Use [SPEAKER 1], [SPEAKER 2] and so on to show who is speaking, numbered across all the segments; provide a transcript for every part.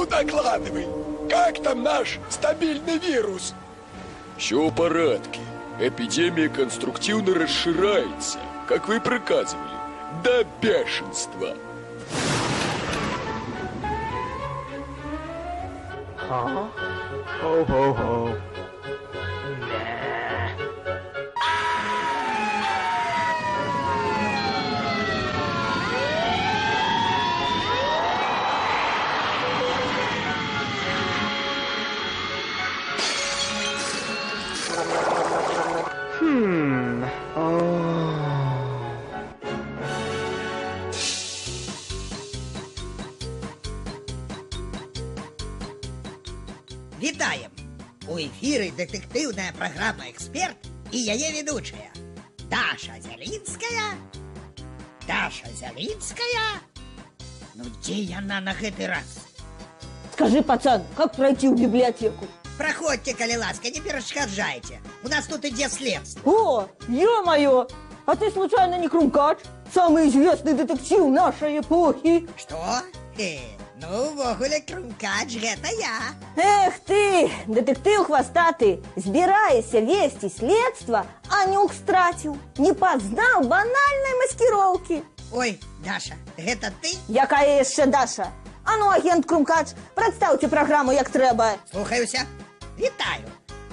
[SPEAKER 1] докладывай. Как там наш стабильный вирус?
[SPEAKER 2] Все в порядке. Эпидемия конструктивно расширяется, как вы приказывали, до бешенства.
[SPEAKER 3] Ho-ho-ho.
[SPEAKER 4] Вітаем! У эфіры дэтэктыўная праграма «Эксперт» і яе ведучая Даша Зялінская. Даша Зялінская? Ну, дзе яна на гэты раз?
[SPEAKER 5] Скажи, пацан, как пройти в библиотеку?
[SPEAKER 4] Проходьте, калі ласка, не перашкаджайте. У нас тут ідзе следство.
[SPEAKER 5] О, ё-моё! А ты случайно не Крумкач? Самый известный детектив нашей эпохи.
[SPEAKER 4] Что? Ну, увогуле, Крумкач, гэта я.
[SPEAKER 5] Эх ты, детектив хвостатый, збираешься вести следство, а нюх стратил. Не познал банальной маскировки.
[SPEAKER 4] Ой, Даша, гэта ты?
[SPEAKER 5] Якая яшчэ Даша? А ну, агент Крумкач, представьте программу як трэба.
[SPEAKER 4] Слухаюся. Вітаю.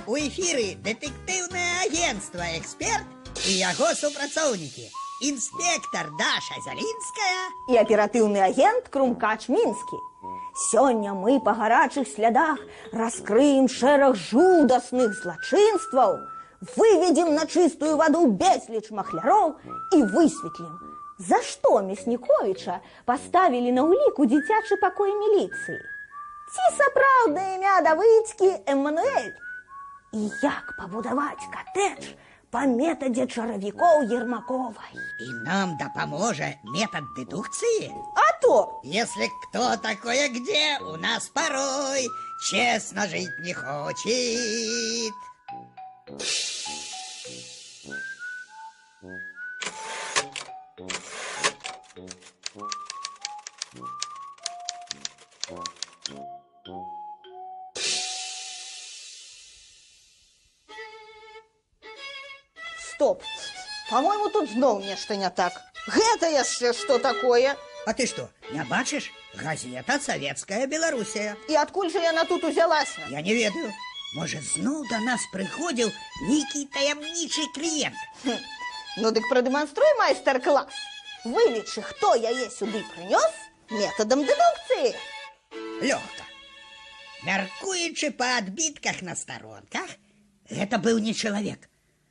[SPEAKER 4] У эфіры дэтэктыўнае агентства «Эксперт» і яго супрацоўнікі. Инспектор Даша Зялінская
[SPEAKER 5] и оперативный агент Крумкач Минский. Сегодня мы по горячих следах раскрыем шерах жудасных злочинствов, выведем на чистую воду безліч махляров и высветлим, за что Мясниковича поставили на улик у дзіцячы покой милиции. Ці сапраўднае імя Давыдскі Эммануэль. И як пабудаваць коттедж по методе чаровиков Ермаковой.
[SPEAKER 4] И нам допоможет метод дедукции?
[SPEAKER 5] А то!
[SPEAKER 4] Если кто такое где, у нас порой честно жить не хочет.
[SPEAKER 5] Стоп! По-моему, тут зноў нешта не так. Гэта яшчэ што такое?
[SPEAKER 4] А ты что, не бачишь? Газета «Советская Белоруссия».
[SPEAKER 5] И адкуль же яна тут узялася?
[SPEAKER 4] Я не ведаю. Может, зноў до нас приходил некий таямничий клиент?
[SPEAKER 5] Ну дык продемонструй майстер-класс. Вылічы, хто яе сюды прынёс методом дедукции.
[SPEAKER 4] Лёгка. Мяркуючы по адбітках на сторонках, гэта был не человек.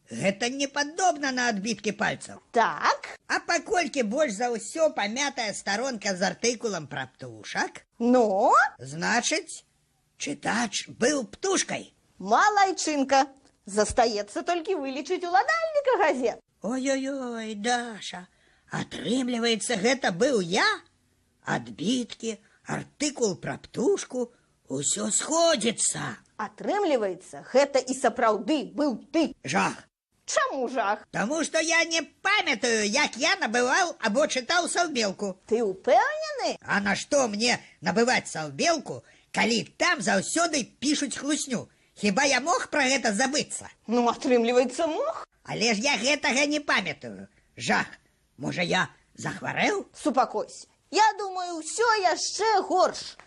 [SPEAKER 4] Гэта не падобна на адбіткі пальцаў.
[SPEAKER 5] Так.
[SPEAKER 4] А паколькі больш за ўсё памятая сторонка з артыкулам пра птушак,
[SPEAKER 5] Ну?
[SPEAKER 4] значыць, чытач быў птушкай.
[SPEAKER 5] Малайчынка. Застаецца толькі вылічыць уладальніка газет.
[SPEAKER 4] Ой-ой-ой, Даша, атрымліваецца, гэта быў я? Адбіткі, артыкул пра птушку, усё сходзіцца.
[SPEAKER 5] Атрымліваецца, гэта і сапраўды быў ты.
[SPEAKER 4] Жах.
[SPEAKER 5] Чаму жах?
[SPEAKER 4] Таму што я не памятаю, як я набываў або чытаў саўбелку.
[SPEAKER 5] Ты упэўнены?
[SPEAKER 4] А на што мне набываць саўбелку, калі там заўсёды пішуць хлусню? Хіба я мог пра гэта забыцца?
[SPEAKER 5] Ну, атрымліваецца, мог.
[SPEAKER 4] Але ж я гэтага не памятаю. Жах, можа, я захварэў?
[SPEAKER 5] Супакойся. Я думаю, ўсё яшчэ горш.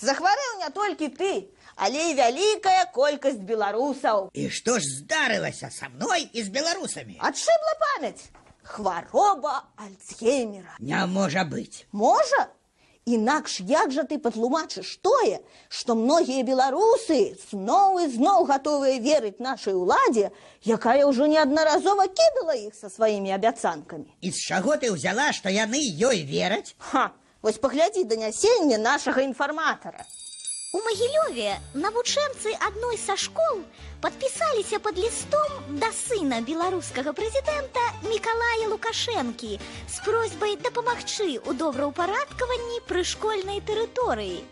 [SPEAKER 5] Захварэў не толькі ты, але і вялікая колькасць беларусаў.
[SPEAKER 4] І што ж здарылася са мной і з беларусамі?
[SPEAKER 5] Адшыбла памяць. Хвароба Альцгеймера.
[SPEAKER 4] Не можа быць.
[SPEAKER 5] Можа? Інакш як жа ты патлумачыш тое, што многія беларусы зноў і зноў гатовыя верыць нашай уладзе, якая ўжо неаднаразова кідала іх са сваімі абяцанкамі.
[SPEAKER 4] І з чаго ты ўзяла, што яны ёй вераць?
[SPEAKER 5] Ха, вось паглядзі данясенне нашага інфарматара.
[SPEAKER 6] У Магілёве навучэнцы адной са школ падпісаліся пад лістом да сына беларускага прэзідэнта Мікалая Лукашэнкі з просьбай дапамагчы ў добраўпарадкаванні прышкольнай тэрыторыі.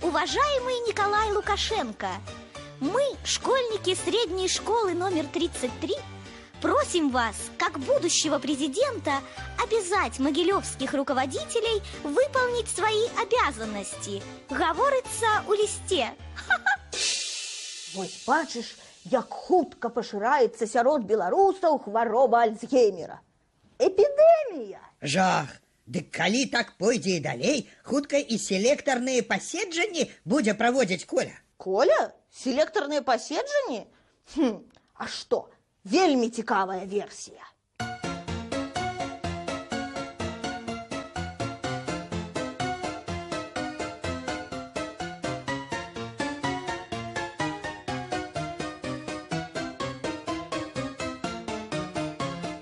[SPEAKER 6] Уважаемый Николай Лукашенко, мы, школьники средней школы номер 33, Просим вас, как будущего президента, обязать могилевских руководителей выполнить свои обязанности. Говорится у листе.
[SPEAKER 5] Вось бачыш, як хутка пашыраецца сярод беларусаў хвароба Альцгеймера. Эпідэмія!
[SPEAKER 4] Жах! Дык калі так пойдзе і далей, хутка і селектарныя паседжанні будзе праводзіць Коля.
[SPEAKER 5] Коля? Селектарныя паседжанні? А што? Вельмі цікавая версія.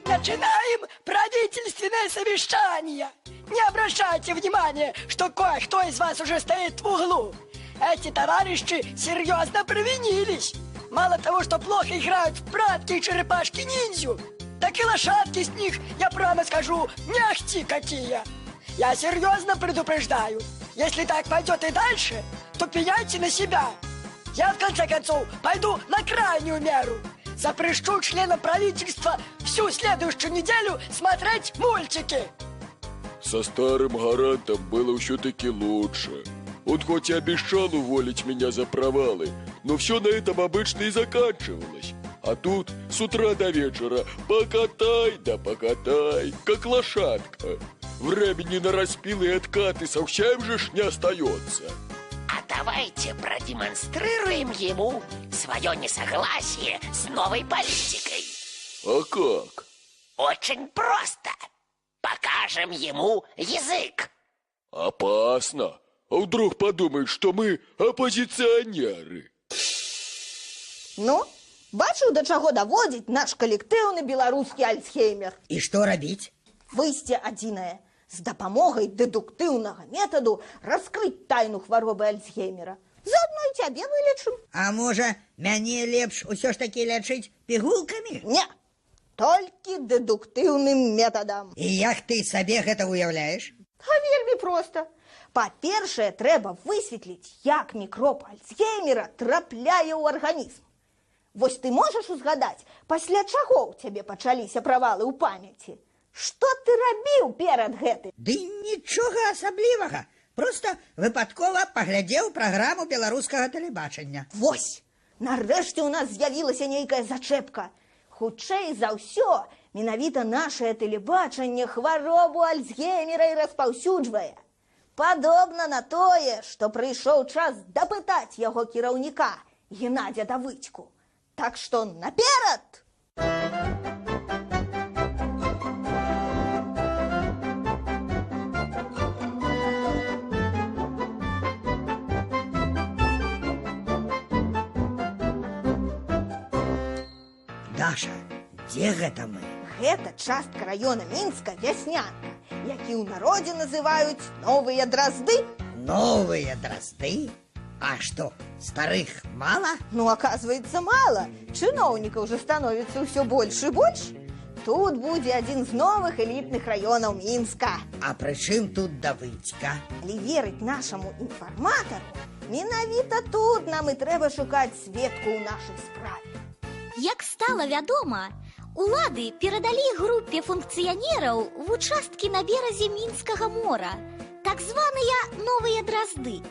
[SPEAKER 1] Начинаем правительственное совещание. Не обращайте внимания, что кое-кто из вас уже стоит в углу. Эти товарищи серьезно провинились. Мало того, что плохо играют в прятки и черепашки-ниндзю, так и лошадки с них, я прямо скажу, не ахти какие. Я серьезно предупреждаю, если так пойдет и дальше, то пеняйте на себя. Я, в конце концов, пойду на крайнюю меру. Запрещу членам правительства всю следующую неделю смотреть мультики.
[SPEAKER 2] Со старым гарантом было все-таки лучше. Он хоть и обещал уволить меня за провалы, но все на этом обычно и заканчивалось. А тут с утра до вечера покатай да покатай, как лошадка. Времени на распилы и откаты совсем же ж не остается.
[SPEAKER 3] А давайте продемонстрируем ему свое несогласие с новой политикой.
[SPEAKER 2] А как?
[SPEAKER 3] Очень просто. Покажем ему язык.
[SPEAKER 2] Опасно. А вдруг подумают, что мы оппозиционеры?
[SPEAKER 5] Ну, бачыў, да чаго даводзіць наш калектыўны беларускі Альцгеймер.
[SPEAKER 4] І што рабіць?
[SPEAKER 5] Выйсце адзінае. З дапамогай дэдуктыўнага метаду раскрыць тайну хваробы Альцгеймера. Заодно і цябе вылечым.
[SPEAKER 4] А можа, мяне лепш усё ж такі лячыць пігулкамі?
[SPEAKER 5] Не, толькі дэдуктыўным метадам.
[SPEAKER 4] І як ты сабе гэта уяўляеш?
[SPEAKER 5] А вельмі проста. Па-першае, трэба высветліць, як мікроб Альцгеймера трапляе ў арганізм. Вось ты можаш узгадаць, пасля чаго ў цябе пачаліся правалы ў памяці? Што ты рабіў перад гэтым?
[SPEAKER 4] Ды нічога асаблівага. Проста выпадкова паглядзеў праграму беларускага тэлебачання.
[SPEAKER 5] Вось, нарэшце ў нас з'явілася нейкая зачэпка. Хутчэй за ўсё, менавіта нашае тэлебачанне хваробу Альцгеймера і распаўсюджвае. Падобна на тое, што прыйшоў час дапытаць яго кіраўніка, Геннадзя Давыдзьку. Так што наперад!
[SPEAKER 4] Даша, дзе гэта мы?
[SPEAKER 5] Гэта частка раёна Мінска Вяснянка, які ў народзе называюць новыя дразды.
[SPEAKER 4] Новыя дразды? А што, старых мала?
[SPEAKER 5] Ну, оказывается, мало. Чыноўнікаў уже становіцца ўсё больш і больш. Тут будзе адзін з новых элітных раёнаў Мінска.
[SPEAKER 4] А пры чым тут Давыдзька?
[SPEAKER 5] Але верыць нашаму інфарматару, менавіта тут нам і трэба шукаць сведку ў нашай справе.
[SPEAKER 6] Як стала вядома, улады перадалі групе функцыянераў в участкі на беразе Мінскага мора, так званыя новыя дразды.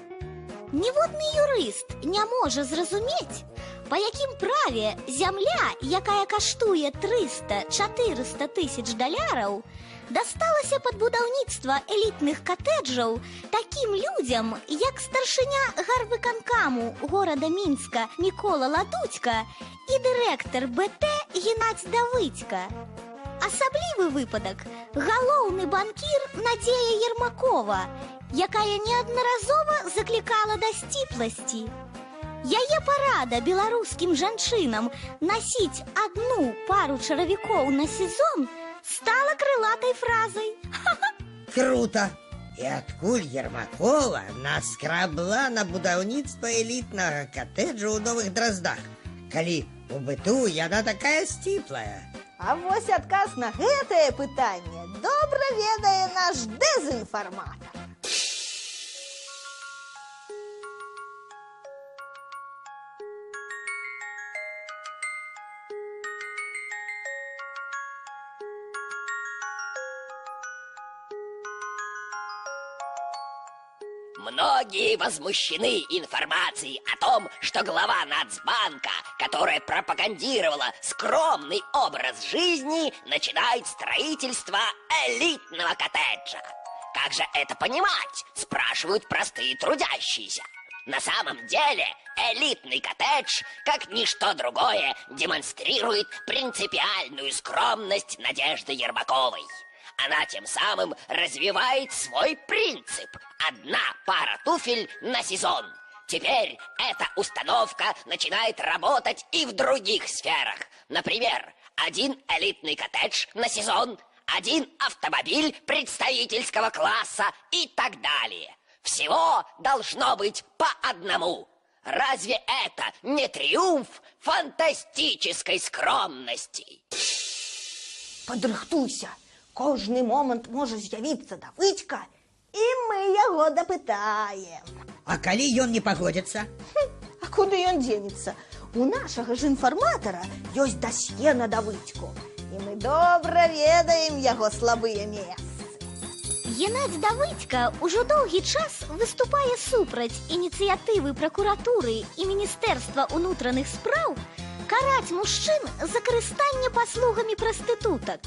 [SPEAKER 6] Ніводны юрыст не можа зразумець, па якім праве зямля, якая каштуе 300-400 тысяч даляраў, дасталася пад будаўніцтва элітных катэджаў такім людзям, як старшыня гарвыканкаму горада Мінска Мікола Ладуцька і дырэктар БТ Геннадзь Давыдзька. Асаблівы выпадак галоўны банкір Надзея Ермакова, якая неаднаразова заклікала да сціпласці. Яе парада беларускім жанчынам насіць одну пару чаравікоў на сезон стала крылатай фразай.
[SPEAKER 4] Круто! І адкуль Ермакова наскрабла на будаўніцтва элітнага катэджа ў новых драздах, калі у быту яна такая сціплая?
[SPEAKER 5] А вось адказ на гэтае пытанне добра ведае наш дэзінфарматар.
[SPEAKER 3] Многие возмущены информацией о том, что глава Нацбанка, которая пропагандировала скромный образ жизни, начинает строительство элитного коттеджа. Как же это понимать, спрашивают простые трудящиеся. На самом деле, элитный коттедж, как ничто другое, демонстрирует принципиальную скромность Надежды Ермаковой. Она тем самым развивает свой принцип – одна пара туфель на сезон. Теперь эта установка начинает работать и в других сферах. Например, один элитный коттедж на сезон, один автомобиль представительского класса и так далее. Всего должно быть по одному. Разве это не триумф фантастической скромности?
[SPEAKER 5] Падрыхтуйся. Кожны момант можа з'явіцца Давыдзька, і мы яго дапытаем.
[SPEAKER 4] А калі ён не пагодзіцца?
[SPEAKER 5] А куды ён дзенецца? У нашага ж інфарматара ёсць дасье на Давыдзьку, і мы добра ведаем яго слабыя месцы.
[SPEAKER 6] Геннадзь Давыдзька ўжо доўгі час выступае супраць ініцыятывы пракуратуры і Міністэрства ўнутраных спраў караць мужчын за карыстанне паслугамі прастытутак.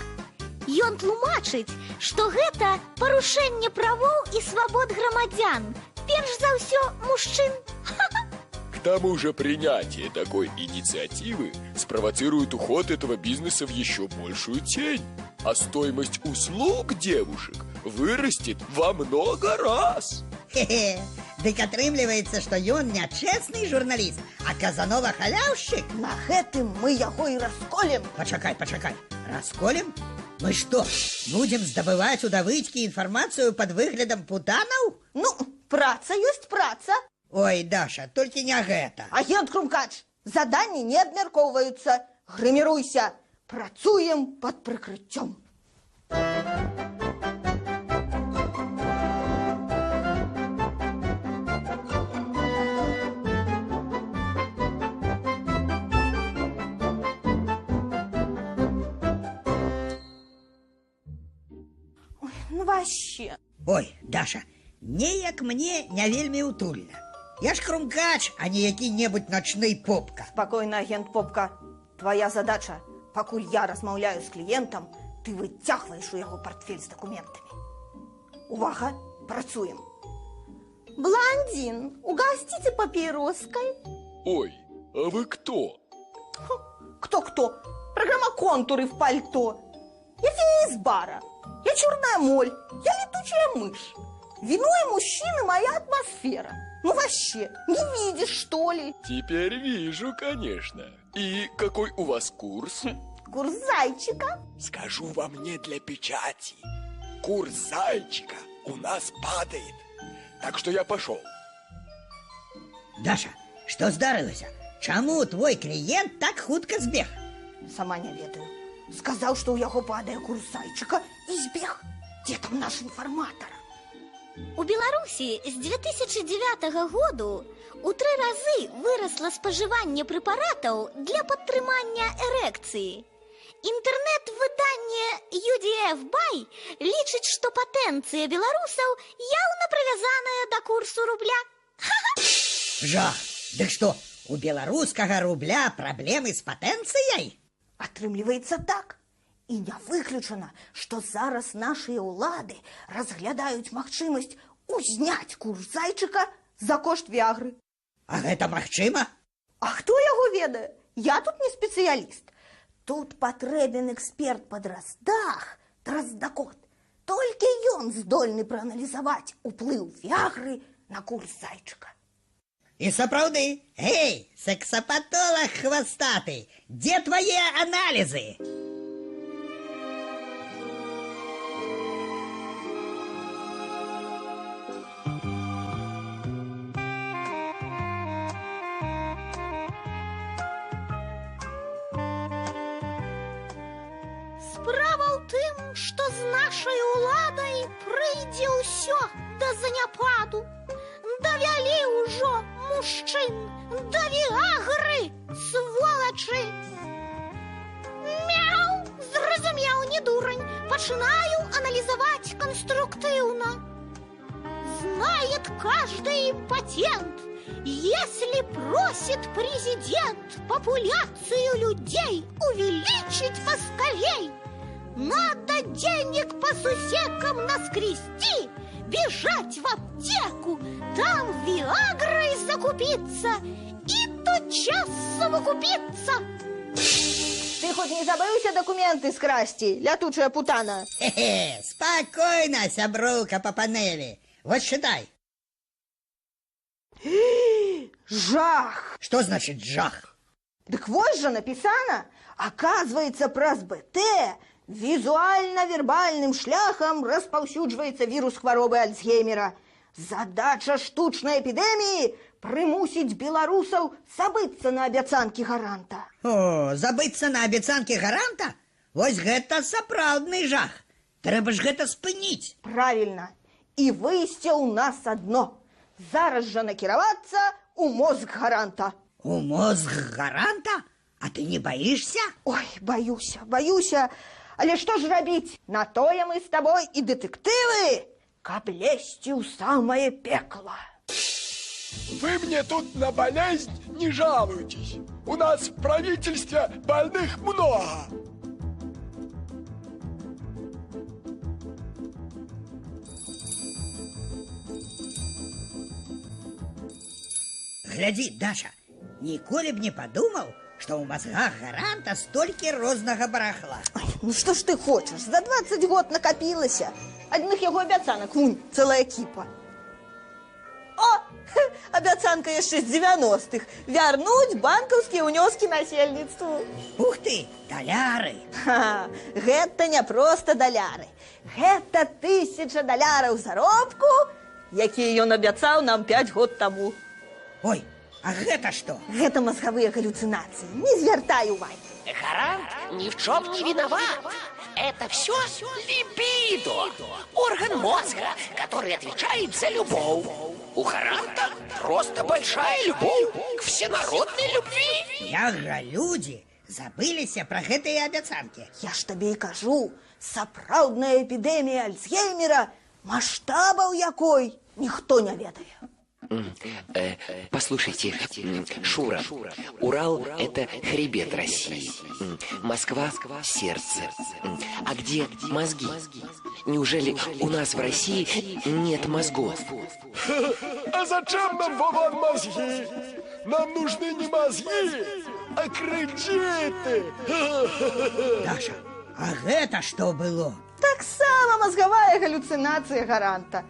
[SPEAKER 6] Ён тлумачыць, што гэта парушэнне правоў і свабод грамадзян, перш за ўсё мужчын.
[SPEAKER 2] К тому же принятие такой инициативы спровоцирует уход этого бизнеса в еще большую тень, а стоимость услуг девушек вырастет во много раз.
[SPEAKER 4] Хе-хе, дык атрымліваецца, што ён не чэсны журналіст, а казанова-халяўшчык.
[SPEAKER 5] На гэтым мы яго і расколем.
[SPEAKER 4] Пачакай, расколем? Мы што, будзем здабываць у Давыдзькі інфармацыю пад выглядам путанаў?
[SPEAKER 5] Ну, праца ёсць праца.
[SPEAKER 4] Ой, Даша, толькі не гэта.
[SPEAKER 5] Агент Крумкач, заданні не абмяркоўваюцца. Грыміруйся. Працуем пад прыкрыццём. Вообще.
[SPEAKER 4] Ой, Даша, неяк мне не вельмі утульна. Я ж Крумкач, а не які-небудзь начны попка.
[SPEAKER 5] Спокойно, агент Попка. Твоя задача, пакуль я размаўляю з кліентам, ты выцягваеш у яго портфель з документами. Увага, працуем. Блондин, угостите папироской.
[SPEAKER 2] Ой, а вы кто?
[SPEAKER 5] Кто-кто? Программа «Контуры» в пальто. Я фея из бара. Я черная моль, я летучая мышь. Вино и мужчины – моя атмосфера. Ну вообще, не видишь, что ли?
[SPEAKER 2] Теперь вижу, конечно. И какой у вас курс?
[SPEAKER 5] Курс зайчика.
[SPEAKER 2] Скажу вам не для печати. Курс зайчика у нас падает. Так что я пошел.
[SPEAKER 4] Даша, што здарылася? Чаму твой кліент так хутка збег?
[SPEAKER 5] Сама не ведаю. Сказал, что у яго падае курс зайчика и збег. Где там наш информатор?
[SPEAKER 6] У Беларусі з 2009 году у 3 разы вырасла спажыванне прэпаратаў для падтрымання эрэкцыі. Інтэрнэт-выданне UDF Buy лічыць, што патэнцыя беларусаў яўна прывязаная да курсу рубля.
[SPEAKER 4] Жах! Дык што, у беларускага рубля праблемы з патэнцыяй?
[SPEAKER 5] Атрымліваецца так. І не выключана, што зараз нашыя ўлады разглядаюць магчымасць узняць курс зайчыка за кошт віагры.
[SPEAKER 4] А гэта магчыма?
[SPEAKER 5] А хто яго ведае? Я тут не спецыяліст. Тут патрэбен эксперт па драздах, драздакот. Толькі ён здольны прааналізаваць уплыў віагры на курс зайчыка.
[SPEAKER 4] І сапраўды, эй, сексапатолог хвастаты, дзе твае аналізы?
[SPEAKER 6] Справа ў тым, што з нашай уладай прыйдзе ўсё да заняпаду. Давялі ўжо мужчын да віагры, сволачы. Мяу, зразумеў, не дурань. Пачынаю аналізаваць канструктыўна. знает каждый импотент. Если просит президент популяцию людей увеличить поскорей, надо денег по сусекам наскрести, бежать в аптеку, там виагрой закупиться и тотчас совокупиться.
[SPEAKER 5] Ты хоть не забылся документы скрасти, лятучая путана?
[SPEAKER 4] Хе-хе, спокойно, сябрука по панели. Вот считай.
[SPEAKER 5] Жах!
[SPEAKER 4] Что значит жах?
[SPEAKER 5] Так вот же написано, оказывается, праз БТ визуально-вербальным шляхом распаўсюджваецца вірус хваробы Альцгеймера. Задача штучнай эпідэміі прымусіць беларусаў забыцца на абяцанкі гаранта.
[SPEAKER 4] О, забыцца на абяцанкі гаранта? Вось гэта сапраўдны жах. Трэба ж гэта спыніць.
[SPEAKER 5] Правильно. І выйсце ў нас адно. Зараз жа накіравацца у мозг гаранта.
[SPEAKER 4] У мозг гаранта? А ты не боишься?
[SPEAKER 5] Ой, боюся. Але што ж рабіць? На тое мы з табой і дэтэктывы, каб лезці ў самае пекло.
[SPEAKER 2] Вы мне тут на болезнь не жалуйтесь. У нас в правительстве больных много.
[SPEAKER 4] Гляди, Даша, ніколі б не подумал, что у мозгах гаранта столькі рознага барахла.
[SPEAKER 5] Ой, ну што ж ты хочаш? За 20 год накапілася. Адных яго абяцанак, вунь, цэлая кіпа. О, абяцанка яшчэ з 90-х. Вярнуць банкаўскія ўнёскі насельніцтву.
[SPEAKER 4] Ух ты, даляры.
[SPEAKER 5] Ха, гэта не проста даляры. Гэта 1000 даляраў заробку, якія ён абяцаў нам 5 год таму.
[SPEAKER 4] Ой, а гэта что?
[SPEAKER 5] Гэта мозговые галлюцинации. Не звертай уваги.
[SPEAKER 3] Гарант ни в чем не виноват. Это все либидо, орган мозга, который отвечает за любовь. У Гаранта просто большая любовь к всенародной любви.
[SPEAKER 4] Яга люди забыліся про гэтыя абяцанкі.
[SPEAKER 5] Я ж табе і кажу, сапраўдная эпідэмія Альцгеймера, маштабаў якой ніхто не ведае.
[SPEAKER 7] Послушайте, Шура, Урал – это хребет России, Москва – сердце. А где мозги? Неужели у нас в России нет мозгов?
[SPEAKER 2] А зачем нам, Вован, мозги? Нам нужны не мозги, а кредиты.
[SPEAKER 4] Даша, а гэта что было?
[SPEAKER 5] Таксама мозговая галлюцинація гаранта.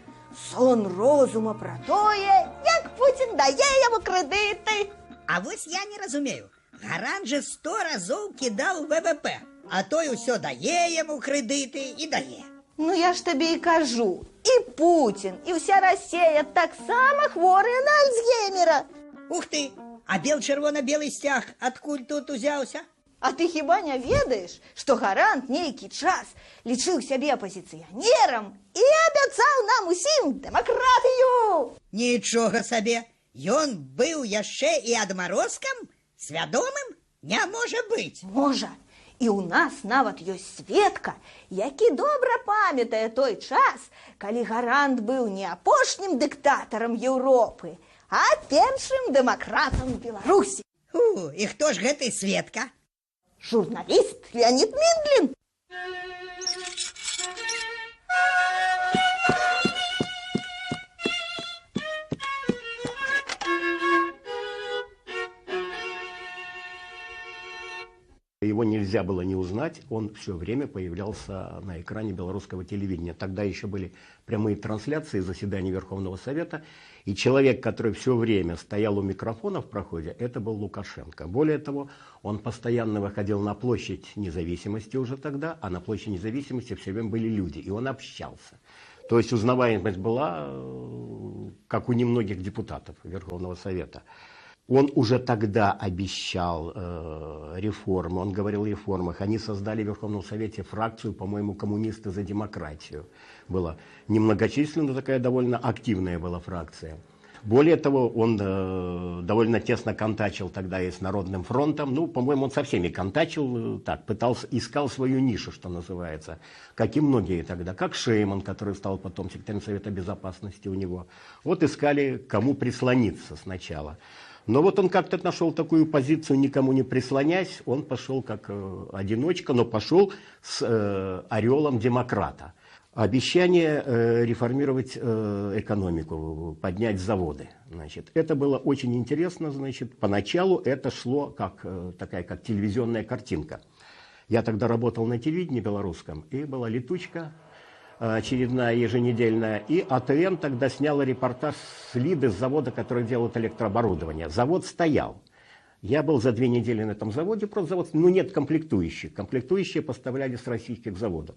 [SPEAKER 5] Сон розума про тое, як Путін дае яму крэдыты.
[SPEAKER 4] А вось я не разумею. Гарант же 100 разоў кідаў ВВП, а той усё дае яму крэдыты і дае.
[SPEAKER 5] Ну я ж табе і кажу, і Путін, і вся Расія таксама хворыя на Альцгеймера.
[SPEAKER 4] Ух ты, а бел-чырвона-белы сцяг адкуль тут узяўся?
[SPEAKER 5] А ты хіба не ведаеш, што гарант нейкі час лічыў сябе апазіцыянерам і абяцаў нам усім дэмакратыю?
[SPEAKER 4] Нічога сабе, ён быў яшчэ і адмарозкам? Свядомым? Не можа быць.
[SPEAKER 5] Можа. І ў нас нават ёсць сведка, які добра памятае той час, калі гарант быў не апошнім дыктатарам Еўропы, а першым дэмакратам Беларусі.
[SPEAKER 4] І хто ж гэты сведка?
[SPEAKER 5] Журналіст Леонид Миндлин.
[SPEAKER 8] Его нельзя было не узнать, он все время появлялся на экране белорусского телевидения. Тогда еще были прямые трансляции заседаний Верховного Совета, и человек, который все время стоял у микрофона в проходе, это был Лукашенко. Более того, он постоянно выходил на площадь Независимости уже тогда, а на площади Независимости все время были люди, и он общался. То есть узнаваемость была, как у немногих депутатов Верховного Совета. Он уже тогда обещал реформы, он говорил о реформах. Они создали в Верховном Совете фракцию, по-моему, коммунисты за демократию. Была немногочисленная, но такая довольно активная была фракция. Более того, он довольно тесно контачил тогда и с Народным фронтом. Ну, по-моему, он со всеми контачил, так, пытался, искал свою нишу, что называется. Как и многие тогда. Как Шейман, который стал потом секретарем Совета Безопасности у него. Вот искали, кому прислониться сначала. Но вот он как-то нашел такую позицию, никому не прислонясь. Он пошел как одиночка, но пошел с ореолом демократа. Обещание реформировать экономику, поднять заводы. Значит, это было очень интересно. Значит, поначалу это шло как такая как телевизионная картинка. Я тогда работал на телевидении белорусском, и была летучка очередная еженедельная. И АТН тогда сняла репортаж с Лиды, с завода, который делает электрооборудование. Завод стоял. Я был за 2 недели на этом заводе, просто завод, ну нет комплектующих. Комплектующие поставляли с российских заводов.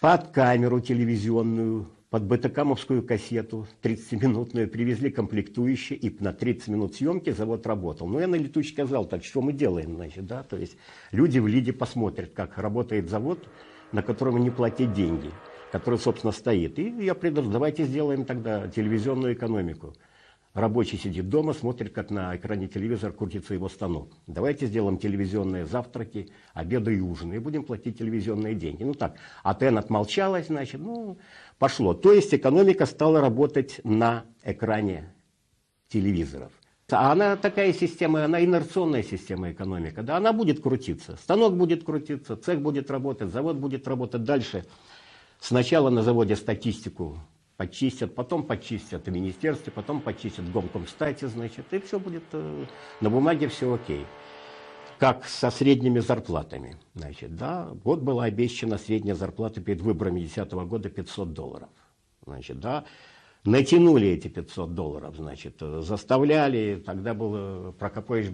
[SPEAKER 8] Под камеру телевизионную, под БТКамовскую кассету 30-минутную привезли комплектующие, и на 30 минут съемки завод работал. Но я на летучке сказал, так что мы делаем, значит, да, то есть люди в Лиде посмотрят, как работает завод, на котором не платить деньги, который, собственно, стоит. И я предложил, давайте сделаем тогда телевизионную экономику. Рабочий сидит дома, смотрит, как на экране телевизора крутится его станок. Давайте сделаем телевизионные завтраки, обеды и ужины, и будем платить телевизионные деньги. Ну так, АТН отмолчалась, значит, ну, пошло. То есть экономика стала работать на экране телевизоров. А она такая система, она инерционная система экономика, да, она будет крутиться. Станок будет крутиться, цех будет работать, завод будет работать дальше. Сначала на заводе статистику почистят, потом почистят в министерстве, потом почистят в Гомкомстате, значит, и все будет, на бумаге все окей. Как со средними зарплатами, значит, да, вот была обещана средняя зарплата перед выборами 2010 года $500, значит, да, натянули эти $500, значит, заставляли, тогда был, Прокопович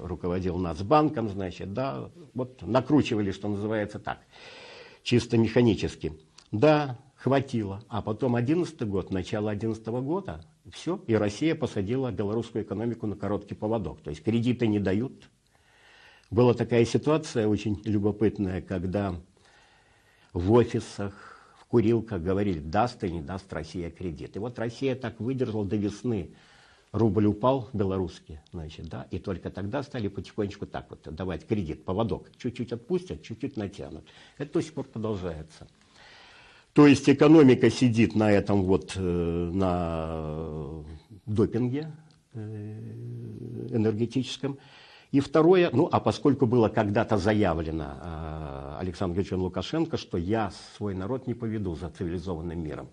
[SPEAKER 8] руководил Нацбанком, значит, да, вот накручивали, что называется так, чисто механически, да, хватило. А потом 11 год, начало 11 года, все, и Россия посадила белорусскую экономику на короткий поводок. То есть кредиты не дают. Была такая ситуация очень любопытная, когда в офисах, в курилках говорили, даст или не даст Россия кредит. И вот Россия так выдержала до весны. Рубль упал белорусский, значит, да, и только тогда стали потихонечку так вот давать кредит, поводок. Чуть-чуть отпустят, чуть-чуть натянут. Это до сих пор продолжается. То есть экономика сидит на этом вот, на допинге энергетическом. И второе, ну, а поскольку было когда-то заявлено Александром Григорьевичем Лукашенко, что я свой народ не поведу за цивилизованным миром.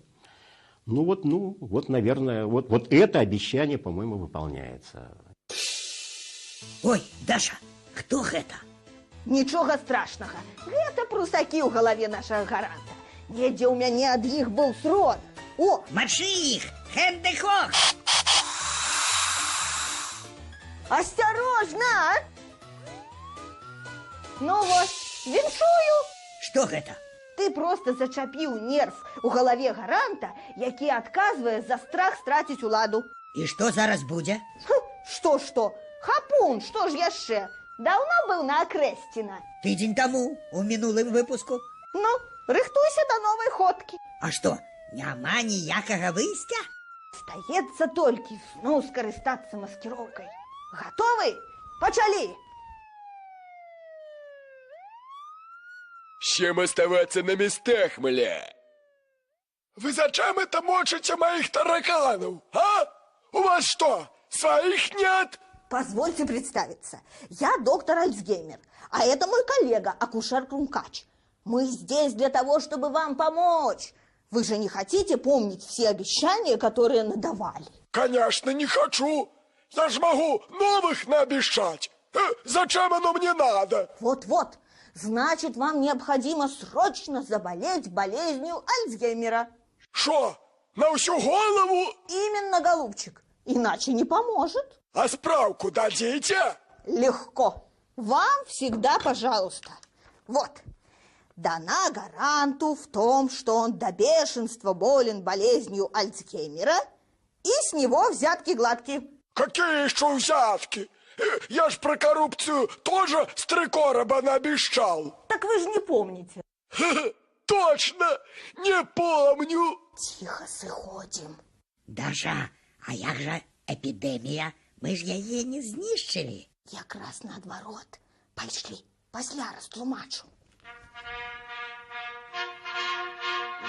[SPEAKER 8] Ну, вот, наверное, вот это обещание, по-моему, выполняется.
[SPEAKER 4] Ой, Даша, кто это?
[SPEAKER 5] Нічога страшнага. Гэта прусакі ў галаве нашага гаранта. Недзе ў мяне ад іх быў сродак. О,
[SPEAKER 4] Мачи их! Хендехох!
[SPEAKER 5] осторожно! Ну вот, віншую!
[SPEAKER 4] Что это?
[SPEAKER 5] Ты просто зачапіў нерв у галаве гаранта, які адказвае за страх страціць уладу.
[SPEAKER 4] И что зараз будзе?
[SPEAKER 5] Што? Хапун, што ж яшчэ? Даўно быў на Акрэсціна.
[SPEAKER 4] Тыдзень тому, у мінулым выпуску.
[SPEAKER 5] Ну, рыхтуйся до новай ходкі.
[SPEAKER 4] А что, няма ніякага выйсця?
[SPEAKER 5] Стаецца толькі зноў скарыстацца маскіроўкай. Гатовы? Пачалі!
[SPEAKER 2] Всем оставаться на местах, мля. Вы зачем это мочите моих тараканов, а? У вас что, своих нет?
[SPEAKER 5] Позвольте представиться. Я доктор Альцгеймер, а это мой коллега, акушер Крумкач. Мы здесь для того, чтобы вам помочь. Вы же не хотите помнить все обещания, которые надавали?
[SPEAKER 2] Конечно, не хочу. Я ж могу новых наобещать. Зачем оно мне надо?
[SPEAKER 5] Вот-вот. Значит, вам необходимо срочно заболеть болезнью Альцгеймера.
[SPEAKER 2] Что, на всю голову?
[SPEAKER 5] Именно, голубчик. Иначе не поможет.
[SPEAKER 2] А справку дадите?
[SPEAKER 5] Легко. Вам всегда пожалуйста. Вот. Дана гаранту в том, что он до бешенства болен болезнью Альцгеймера, и с него взятки гладкие.
[SPEAKER 2] Какие еще взятки? Я ж про коррупцию тоже с 3 короба наобещал.
[SPEAKER 5] Так вы же не помните.
[SPEAKER 2] Точно, не помню.
[SPEAKER 5] Тихо сыходим.
[SPEAKER 4] Даша, а як жа эпідэмія? Мы ж яе не знішчылі.
[SPEAKER 5] Якраз наадварот. Пайшлі, пасля растлумачу.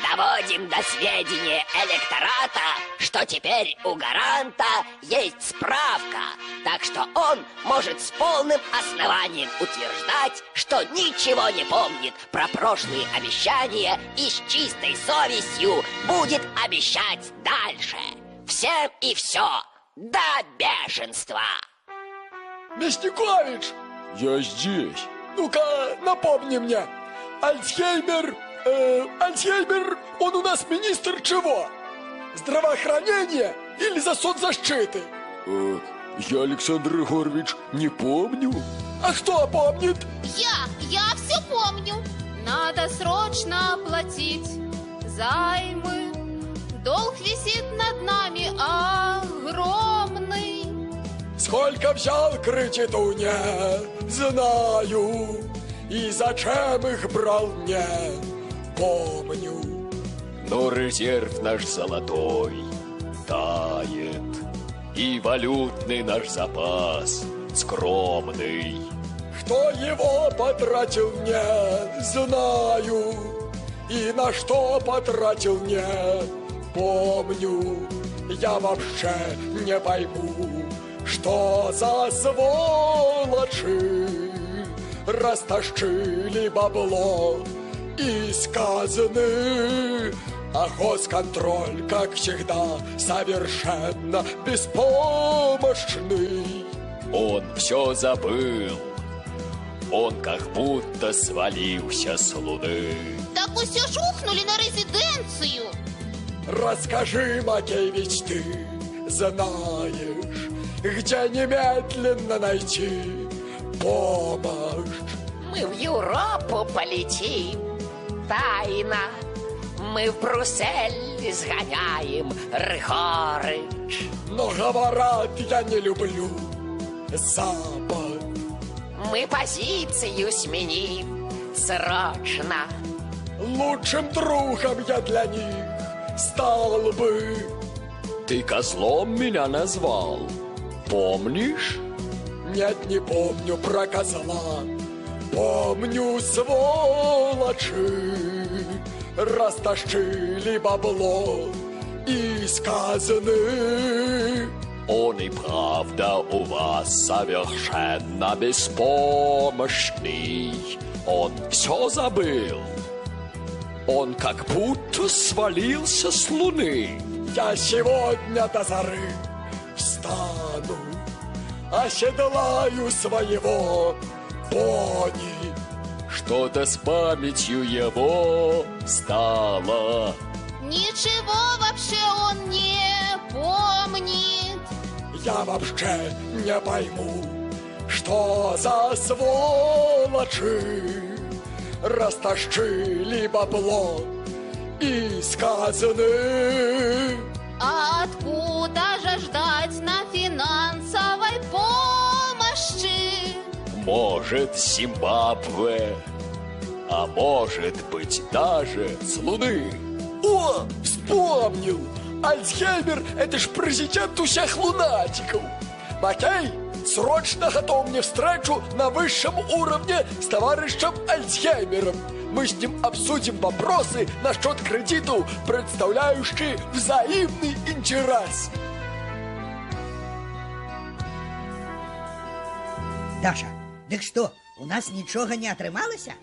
[SPEAKER 3] Доводим до сведения электората, что теперь у гаранта есть справка, так что он может с полным основанием утверждать, что ничего не помнит про прошлые обещания и с чистой совестью будет обещать дальше. Всем и все, до бешенства.
[SPEAKER 2] Мясникович! Я здесь. Ну-ка, напомни мне. Альцгеймер, он у нас министр чего? Здравоохранения или за соцзащиты? Я, Александр Егорович, не помню. А кто помнит?
[SPEAKER 9] Я все помню. Надо срочно оплатить займы. Долг висит над нами огромный.
[SPEAKER 2] Сколько взял кредиту, не знаю. И зачем их брал, не помню. Но резерв наш золотой тает, и валютный наш запас скромный. Кто его потратил, не знаю, и на что потратил, не помню. Я вообще не пойму, что за сволочи растащили бабло из казны. А госконтроль, как всегда, совершенно беспомощный. Он все забыл. Он как будто свалился с луны.
[SPEAKER 9] Так усе ж ухнули на резиденцию.
[SPEAKER 2] Расскажи, Макеевич, ты знаешь, где немедленно найти помощь?
[SPEAKER 3] Мы в Европу полетим, тайно. Мы в Брюссель сгоняем, Рыхорыч.
[SPEAKER 2] Но говорят, я не люблю Запад.
[SPEAKER 3] Мы позицию сменим срочно.
[SPEAKER 2] Лучшим другом я для них стал бы. Ты козлом меня назвал, помнишь? Нет, не помню про козла. Помню, сволочи растащили бабло из казны. Он и правда у вас совершенно беспомощный. Он все забыл. Он как будто свалился с луны. Я сегодня до зары встану, оседлаю своего пони. Что-то с памятью его стало.
[SPEAKER 9] Ничего вообще он не помнит.
[SPEAKER 2] Я вообще не пойму, что за сволочи растащили бабло из казны.
[SPEAKER 9] А откуда же ждать на финансовой помощи?
[SPEAKER 2] Может, Зимбабве, а может быть даже с Луны. О, вспомнил! Альцгеймер – это ж президент у всех лунатиков. Макей, срочно готов мне встречу на высшем уровне с товарищем Альцгеймером. Мы с ним обсудим вопросы насчет кредитов, представляющие взаимный интерес.
[SPEAKER 4] Даша, дык што, у нас нічога не атрымалася?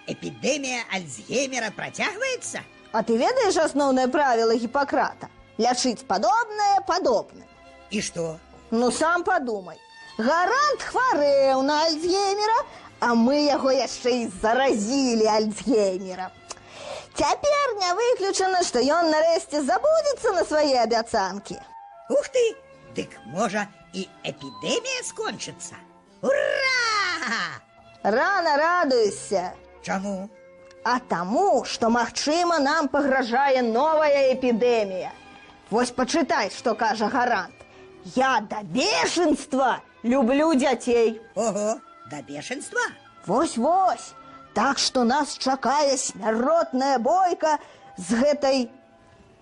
[SPEAKER 4] Эпідэмія Альцгеймера працягваецца?
[SPEAKER 5] А ты ведаешь основное правило Гиппократа? Лячить подобное подобным.
[SPEAKER 4] І што?
[SPEAKER 5] Ну, сам подумай. Гарант хварэў на Альцгеймера, а мы яго яшчэ і заразілі Альцгеймера. Цяпер не выключана, што ён нарэшце забудзецца на свае абяцанкі.
[SPEAKER 4] Ух ты! Дык можа і эпідэмія скончыцца? Ура!
[SPEAKER 5] Рано радуйся.
[SPEAKER 4] Чаму?
[SPEAKER 5] А таму, што, магчыма, нам пагражае новая эпідэмія. Вось пачытай, што кажа гарант. Я да бешенства люблю дзяцей.
[SPEAKER 4] Ого, да бешенства?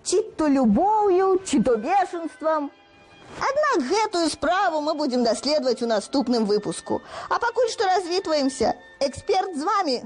[SPEAKER 5] ці то любоўю, ці то бешенствам. Аднак гэтую справу мы будзем даследаваць у наступным выпуску. А пакуль што развітваемся. Эксперт з вамі.